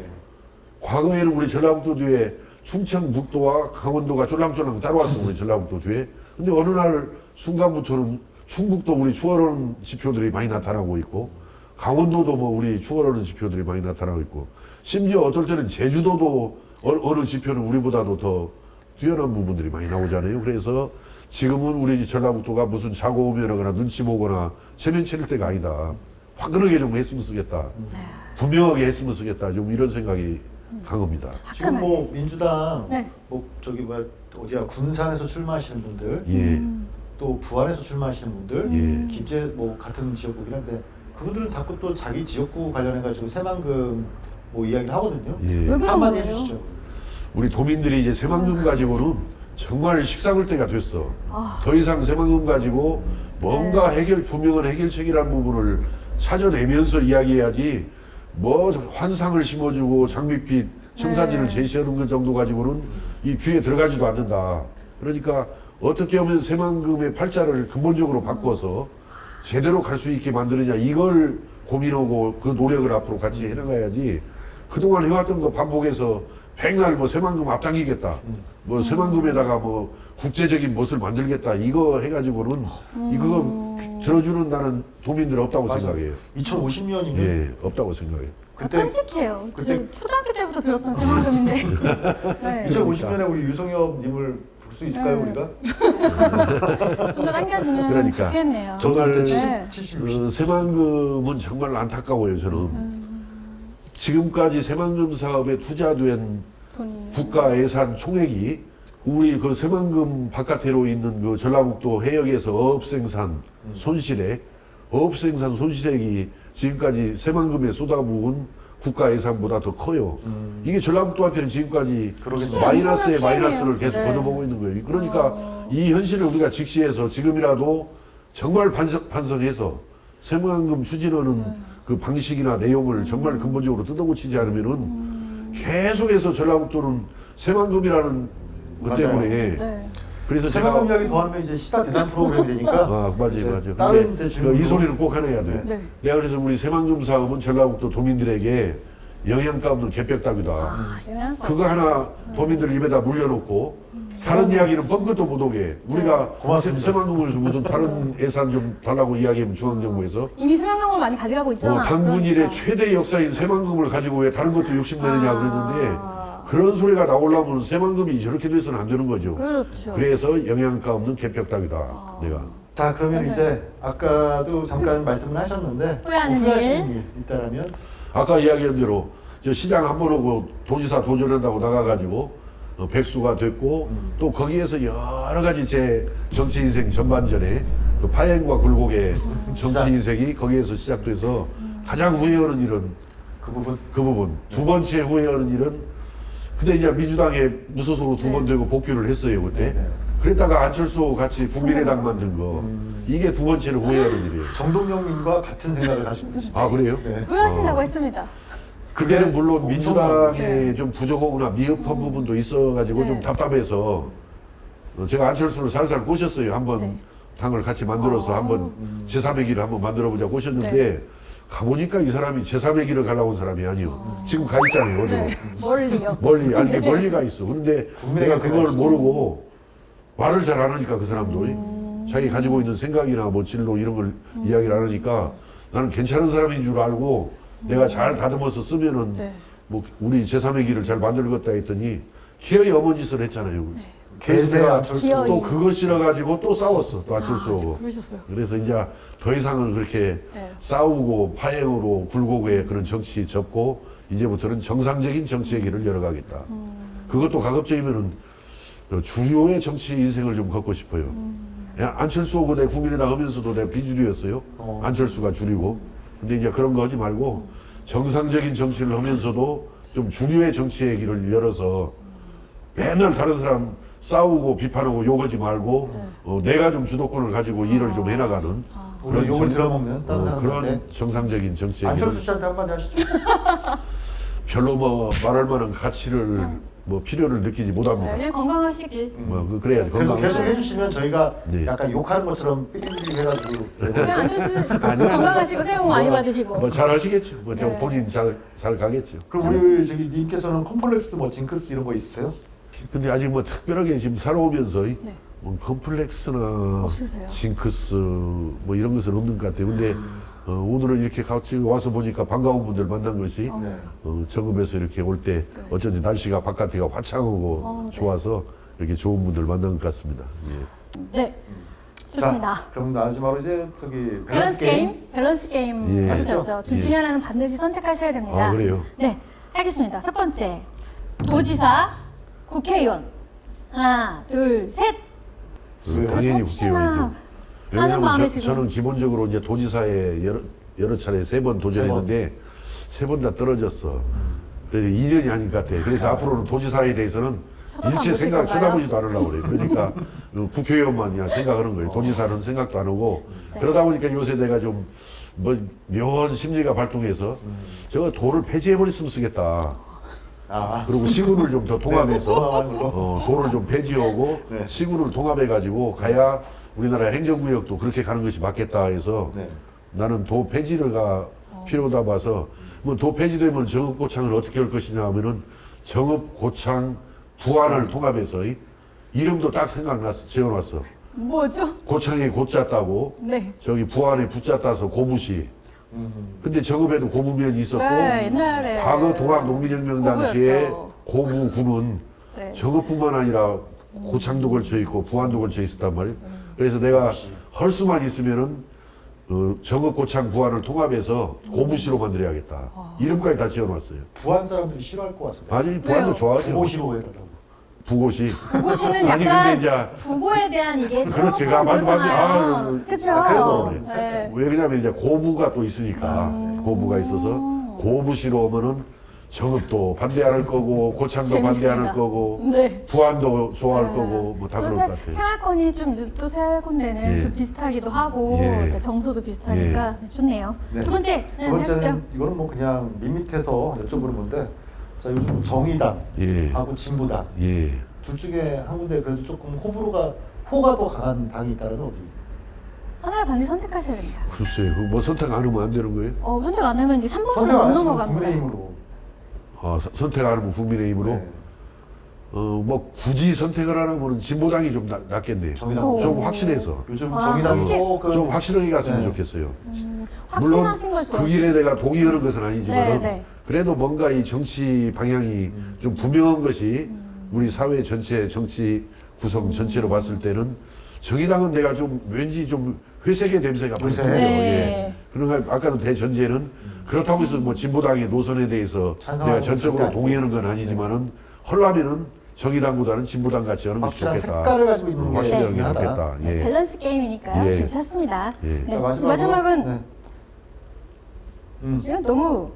S1: 과거에는 우리 전라북도 뒤에 충청북도와 강원도가 쫄랑쫄랑 따라왔어, 우리 전라북도 뒤에. 근데 어느 날 순간부터는 충북도 우리 추월하는 지표들이 많이 나타나고 있고, 강원도도 뭐 우리 추월하는 지표들이 많이 나타나고 있고, 심지어 어떨 때는 제주도도 어느 지표는 우리보다도 더 뛰어난 부분들이 많이 나오잖아요. 그래서 지금은 우리 전라북도가 무슨 자고 오면 하거나 눈치 보거나 체면 차릴 때가 아니다. 화끈하게 좀 했으면 쓰겠다. 분명하게 했으면 쓰겠다. 좀 이런 생각이 강합니다.
S2: 지금 뭐 민주당
S3: 네.
S2: 뭐 저기 뭐야 어디야 군산에서 출마하시는 분들,
S1: 예.
S2: 또 부안에서 출마하시는 분들,
S1: 예.
S2: 김제 뭐 같은 지역구긴 한데 그분들은 자꾸 또 자기 지역구 관련해 가지고 새만금 뭐 이야기를 하거든요.
S1: 예.
S3: 왜 그런
S2: 한마디
S3: 거예요?
S2: 해주시죠.
S1: 우리 도민들이 이제 새만금 가지고는 정말 식상할 때가 됐어.
S3: 아.
S1: 더 이상 새만금 가지고 뭔가 분명한 해결책이라는 부분을 찾아내면서 이야기해야지, 뭐 환상을 심어주고 장밋빛 청사진을
S3: 네.
S1: 제시하는 것 정도 가지고는 이 귀에 들어가지도 않는다. 그러니까 어떻게 하면 새만금의 팔자를 근본적으로 바꿔서 제대로 갈 수 있게 만드느냐, 이걸 고민하고 그 노력을 앞으로 같이 해나가야지, 그동안 해왔던 거 반복해서 백날 뭐 새만금 앞당기겠다, 뭐 새만금에다가 뭐 국제적인 것을 만들겠다, 이거 해가지고는 이거 들어주는 나는 도민들 없다고
S2: 맞아요.
S1: 생각해요.
S2: 2050년이면
S1: 예, 없다고 생각해요.
S2: 그때
S3: 끔찍해요.
S2: 그때-
S3: 저 초등학교 때부터 들었던 새만금인데. 네.
S2: 2050년에 우리 유성엽님을 볼 수 있을까요,
S3: 네.
S2: 우리가?
S3: 좀 더 당겨주면
S1: 그러니까.
S3: 좋겠네요.
S2: 저도 그때
S3: 네.
S2: 70, 60.
S1: 새만금은 정말 안타까워요, 저는. 지금까지 새만금 사업에 투자된
S3: 돈이.
S1: 국가 예산 총액이 우리 그 새만금 바깥으로 있는 그 전라북도 해역에서 어업생산 손실액이 지금까지 새만금에 쏟아부은 국가 예산보다 더 커요. 이게 전라북도한테는 지금까지
S2: 그러겠네요.
S1: 마이너스에
S3: 엄청난
S1: 마이너스를
S3: 피해네요.
S1: 계속
S3: 네.
S1: 걷어보고 있는 거예요. 그러니까 이 현실을 우리가 직시해서 지금이라도 정말 반성해서 새만금 추진하는 그 방식이나 내용을 정말 근본적으로 뜯어고치지 않으면은 계속해서 전라북도는 새만금이라는 것
S2: 맞아요.
S1: 때문에
S3: 네.
S1: 그래서
S2: 새만금
S1: 제가
S2: 이야기 더하면 이제 시사 대담 프로그램이 되니까
S1: 맞아요.
S2: 이제 다른
S1: 근데
S2: 이제 질문도
S1: 이 소리를 꼭 하나 해야 돼.
S3: 네.
S1: 내가 그래서 우리 새만금 사업은 전라북도 도민들에게 영양가 없는 개벽답이다.
S3: 영양가.
S1: 그거 하나 도민들 입에다 물려놓고 다른 이야기는 뻥끗도 못 오게. 우리가
S2: 고맙습니다.
S1: 새만금에서 무슨 다른 예산 좀 달라고 이야기하면 중앙정부에서
S3: 이미 새만금을 많이 가져가고 있잖아.
S1: 당군 일의
S3: 그러니까.
S1: 최대 역사인 새만금을 가지고 왜 다른 것도 욕심내느냐 그랬는데 그런 소리가 나오려면 새만금이 저렇게 돼서는 안 되는 거죠.
S3: 그렇죠.
S1: 그래서 영양가 없는 개벽답이다. 내가.
S2: 자 그러면 이제 아까도 잠깐 말씀을 하셨는데
S3: 후회하는
S2: 후회하시는 일 있다라면
S1: 아까 이야기한 대로 저 시장 한 번 오고 도지사 도전한다고 나가가지고 백수가 됐고 또 거기에서 여러 가지 제 정치 인생 전반전에 그 파행과 굴곡의 정치 인생이 거기에서 시작돼서 가장 후회하는 일은
S2: 그 부분
S1: 그 부분. 두 번째 후회하는 일은 근데 이제 민주당에 무소속으로 두 번 되고 복귀를 했어요 그때.
S2: 네.
S1: 그랬다가 안철수 같이 국민의당 만든 거 이게 두 번째로 후회하는 일이에요.
S2: 정동영님과 같은 생각을 가지고 계십니다.
S1: 아 그래요?
S2: 네.
S3: 후회하신다고 했습니다.
S1: 그게는 물론
S2: 엄청
S1: 민주당에
S3: 네.
S1: 좀 부족하거나 미흡한 부분도 있어가지고
S3: 네.
S1: 좀 답답해서 제가 안철수를 살살 꼬셨어요. 한번
S3: 네.
S1: 당을 같이 만들어서 한번 제3의 길을 한번 만들어보자 꼬셨는데 가보니까 이 사람이 제3의 길을 가려고 온 사람이 아니요. 지금 가 있잖아요. 어디로.
S3: 네. 멀리요.
S1: 멀리, 아니 멀리 가 있어. 그런데 내가 그걸 모르고 말을 잘 안 하니까 그 사람도 자기 가지고 있는 생각이나 뭐 진로 이런 걸 이야기를 안 하니까 나는 괜찮은 사람인 줄 알고 내가 잘 다듬어서 쓰면은
S3: 네.
S1: 뭐 우리 제3의 길을 잘 만들겠다 했더니 기어이 어머니 짓을 했잖아요.
S2: 개대
S1: 내가
S2: 안철수
S3: 기어이.
S1: 또 그거 싫어가지고 또 싸웠어. 또 안철수하고.
S3: 그러셨어요.
S1: 그래서 이제 더 이상은 그렇게
S3: 네.
S1: 싸우고 파행으로 굴곡의 그런 정치 접고 이제부터는 정상적인 정치의 길을 열어가겠다. 그것도 가급적이면은 주류의 정치 인생을 좀 걷고 싶어요. 야, 안철수하고 내 국민의당 하면서도 내가 비주류였어요. 안철수가 주류고. 근데 이제 그런 거 하지 말고 정상적인 정치를 하면서도 좀 주류의 정치의 길을 열어서 맨날 다른 사람 싸우고 비판하고 욕하지 말고 내가 좀 주도권을 가지고 일을 좀 해나가는
S2: 우리 욕을 들어먹는 다른
S1: 그런
S2: 사람한테
S1: 정상적인 정치의
S2: 안철수
S1: 길을
S2: 씨한테 한마디 하시죠.
S1: 별로 뭐 말할 만한 가치를 뭐 필요를 느끼지 못합니다.
S3: 그냥 건강하시길.
S1: 뭐 그래야지
S2: 그래서 계속
S1: 건강해서.
S2: 해주시면 저희가
S1: 네.
S2: 약간 욕하는 것처럼 삐리삐리 해가지고
S3: 그냥 안철수 건강하시고 새해 복 많이 받으시고.
S1: 뭐 잘하시겠죠. 뭐 저
S3: 네.
S1: 본인 잘 가겠죠.
S2: 그럼 우리 저기 님께서는 컴플렉스 뭐 징크스 이런 거 있으세요?
S1: 근데 아직 뭐 특별하게 지금 살아오면서 뭐 컴플렉스나
S3: 없으세요?
S1: 징크스 뭐 이런 것은 없는 것 같아요. 근데 오늘은 이렇게 같이 와서 보니까 반가운 분들 만난 것이
S2: 네.
S1: 정읍에서 이렇게 올 때 어쩐지 날씨가 바깥이가 화창하고
S3: 네.
S1: 좋아서 이렇게 좋은 분들 만난 것 같습니다. 예.
S3: 네. 좋습니다.
S2: 자, 그럼 마지막으로 이제 저기
S3: 밸런스 게임. 밸런스 게임
S1: 예.
S3: 아시죠? 둘 중에 하나는 반드시 선택하셔야 됩니다.
S1: 아, 그래요?
S3: 네. 하겠습니다. 첫 번째. 도지사, 국회의원. 하나, 둘, 셋.
S2: 왜요?
S1: 당연히
S3: 혹시나
S1: 국회의원이죠.
S3: 하는 마음에
S1: 왜냐하면
S3: 지금.
S1: 저는 기본적으로 이제 도지사에 여러 차례 3번 도전했는데 3번 다 떨어졌어. 그래서 2년이 아닌 것 같아. 그래서 앞으로는 도지사에 대해서는
S3: 쳐다도 안
S1: 일체
S3: 보실
S1: 생각
S3: 건가요?
S1: 쳐다보지도 않으려고 그래요. 그러니까 국회의원만이야 생각하는 거예요. 도지사는 생각도 안 하고 그러다 보니까 요새 내가 좀 뭐 묘한 심리가 발동해서 저거 도를 폐지해버렸으면 쓰겠다.
S2: 아,
S1: 그리고 시군을 좀 더 통합해서
S2: 통합하는 걸로.
S1: 도를 좀 폐지하고
S2: 네.
S1: 시군을 통합해가지고 가야 우리나라 행정구역도 그렇게 가는 것이 맞겠다 해서
S2: 네.
S1: 나는 도 폐지가 필요하다 봐서 뭐 도 폐지되면 정읍고창을 어떻게 할 것이냐 하면은 정읍고창 부안을 통합해서 이름도 딱 생각났어 지어놨어.
S3: 뭐죠?
S1: 고창에 고자 따고
S3: 네.
S1: 저기 부안에 부자 따서 고부시. 근데 정읍에도 고부면이 있었고
S3: 네, 옛날에.
S1: 과거 동학 농민혁명 당시에
S3: 고부였죠.
S1: 고부군은
S3: 네.
S1: 정읍뿐만 아니라 고창도 걸쳐 있고 부안도 걸쳐 있었단 말이에요. 그래서 내가 할 수만 있으면은 정읍 고창 부안을 통합해서 고부시로 만들어야겠다. 이름까지 다 지어놨어요.
S2: 부안 사람들이 싫어할 것 같은데.
S1: 아니 부안도
S3: 왜요?
S1: 좋아하죠.
S2: 부고시로 해달라고.
S1: 부고시.
S3: 부고시는
S1: 아니,
S3: 약간
S1: 근데 이제-
S3: 부고에 대한 이게
S1: 그렇지.
S3: 조금
S1: 맞아, 맞아.
S3: 그렇잖아요. 그렇죠.
S2: 그래서 그래.
S3: 네.
S1: 왜냐면 이제 고부가 또 있으니까 고부가 있어서 고부시로 오면은 정읍도 반대 안 할 거고 고창도 반대 안 할 거고
S3: 네.
S1: 부안도 좋아할
S3: 네.
S1: 거고 뭐 다
S3: 또
S1: 그럴 것 같아요.
S3: 생활권이 좀 이제 또 세 군데는
S1: 예.
S3: 좀 비슷하기도 하고
S1: 예.
S3: 그러니까 정서도 비슷하니까 좋네요.
S2: 네.
S3: 두 번째,
S2: 두 번째는
S3: 하시죠.
S2: 이거는 뭐 그냥 밋밋해서 여쭤보는 건데 자 요즘 정의당하고
S1: 예.
S2: 진보당
S1: 예.
S2: 둘 중에 한 군데 그래도 조금 호가 더 강한 당이 있다면 어디?
S3: 하나를 반드시 선택하셔야 됩니다.
S1: 글쎄, 그뭐 선택 안 하면 안 되는 거예요?
S3: 선택 안 하면 이제 3번으로
S2: 선택 안
S3: 못
S2: 하시면
S3: 넘어갑니다.
S2: 국민의힘으로.
S1: 선택 안 하면 국민의힘으로.
S2: 네.
S1: 뭐 굳이 선택을 안 하면 진보당이 좀 낫겠네요.
S2: 정의당.
S1: 좀 확신해서.
S2: 요즘
S3: 아,
S2: 정의당이
S3: 확실-
S2: 조금
S1: 좀 확실하게 갔으면
S2: 네.
S1: 좋겠어요.
S3: 확신하신 걸
S1: 그
S3: 좋아하시죠?
S1: 길에 내가 동의하는 것은 아니지만
S3: 네, 네.
S1: 그래도 뭔가 이 정치 방향이 좀 분명한 것이 우리 사회 전체 정치 구성 전체로 봤을 때는 정의당은 내가 좀 왠지 좀 회색의 냄새가 많이
S2: 회색?
S1: 나요.
S3: 네.
S1: 예. 그러니까 아까도 대전제는 그렇다고 해서 뭐 진보당의 노선에 대해서
S2: 찬성하는
S1: 내가 전적으로
S2: 절대
S1: 동의하는 건 아니지만은 헐라면은 정의당보다는 진보당 같이 하는 것이
S2: 확실한
S1: 좋겠다.
S2: 색깔을 가지고 있는 게
S1: 확실하게
S2: 중요하다.
S1: 좋겠다. 예.
S3: 밸런스 게임이니까요.
S1: 예.
S3: 괜찮습니다.
S1: 예.
S3: 네.
S2: 자,
S3: 마지막은
S2: 네.
S3: 이건 너무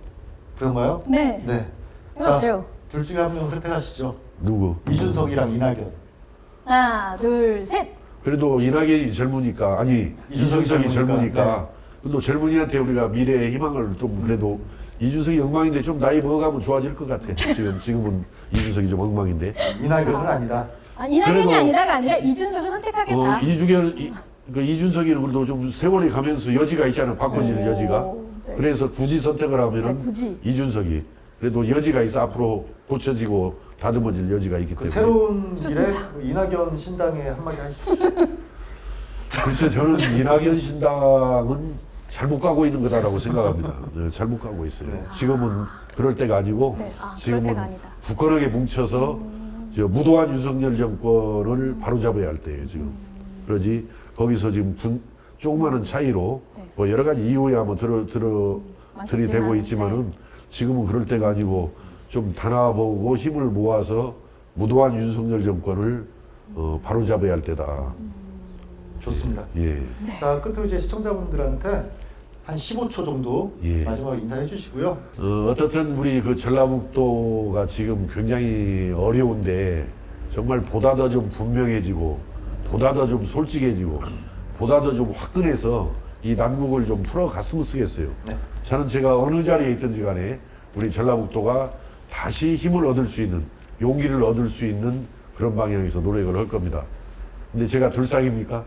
S2: 그런가요?
S3: 네.
S2: 네.
S3: 이거 어때요?
S2: 둘 중에 한 명 선택하시죠.
S1: 누구?
S2: 이준석이랑 이낙연.
S3: 하나, 둘, 셋.
S1: 그래도 이낙연이 젊으니까 아니
S2: 이준석이
S1: 이준석이
S2: 젊으니까,
S1: 젊으니까 또 젊은이한테 우리가 미래의 희망을 좀 그래도 이준석이 엉망인데 좀 나이 먹어가면 좋아질 것 같아. 지금은 이준석이 좀 엉망인데.
S2: 이낙연은 아니다.
S3: 이낙연이
S1: 그래도-
S3: 아니다가 아니라 이준석을 선택하겠다.
S1: 이준석이는 그래도 좀 세월이 가면서 여지가 있잖아. 바꿔지는
S3: 오,
S1: 여지가.
S3: 네.
S1: 그래서 굳이 선택을 하면은
S3: 네, 굳이.
S1: 이준석이 그래도 여지가 있어 앞으로 고쳐지고 다듬어질 여지가 있기
S2: 그
S1: 때문에.
S2: 새로운
S3: 좋습니다.
S2: 길에 이낙연 신당에 한마디 하시죠.
S1: 글쎄 저는 이낙연 신당은 잘못 가고 있는 거다라고 생각합니다. 네, 잘못 가고 있어요.
S2: 네.
S1: 지금은 그럴 때가 아니고
S3: 네, 그럴
S1: 지금은
S3: 때가 아니다.
S1: 굳건하게 뭉쳐서 저 무도한 윤석열 정권을 바로잡아야 할 때예요. 지금. 그러지 거기서 지금 조그마한 차이로
S3: 네.
S1: 뭐 여러 가지 이유야 뭐 들이대고
S3: 많겠지만,
S1: 있지만은 지금은 그럴 때가 아니고 좀 단합하고 힘을 모아서 무도한 윤석열 정권을 바로잡아야 할 때다.
S2: 좋습니다.
S1: 예.
S2: 자, 끝으로 이제 시청자분들한테 한 15초 정도
S1: 예.
S2: 마지막으로 인사해 주시고요.
S1: 어떻든 우리 그 전라북도가 지금 굉장히 어려운데 정말 보다 더 좀 분명해지고 보다 더 좀 솔직해지고 보다 더 좀 화끈해서 이 난국을 좀 풀어갔으면 쓰겠어요.
S2: 네.
S1: 저는 제가 어느 자리에 있든지 간에 우리 전라북도가 다시 힘을 얻을 수 있는 용기를 얻을 수 있는 그런 방향에서 노력을 할 겁니다. 근데 제가 둘상입니까?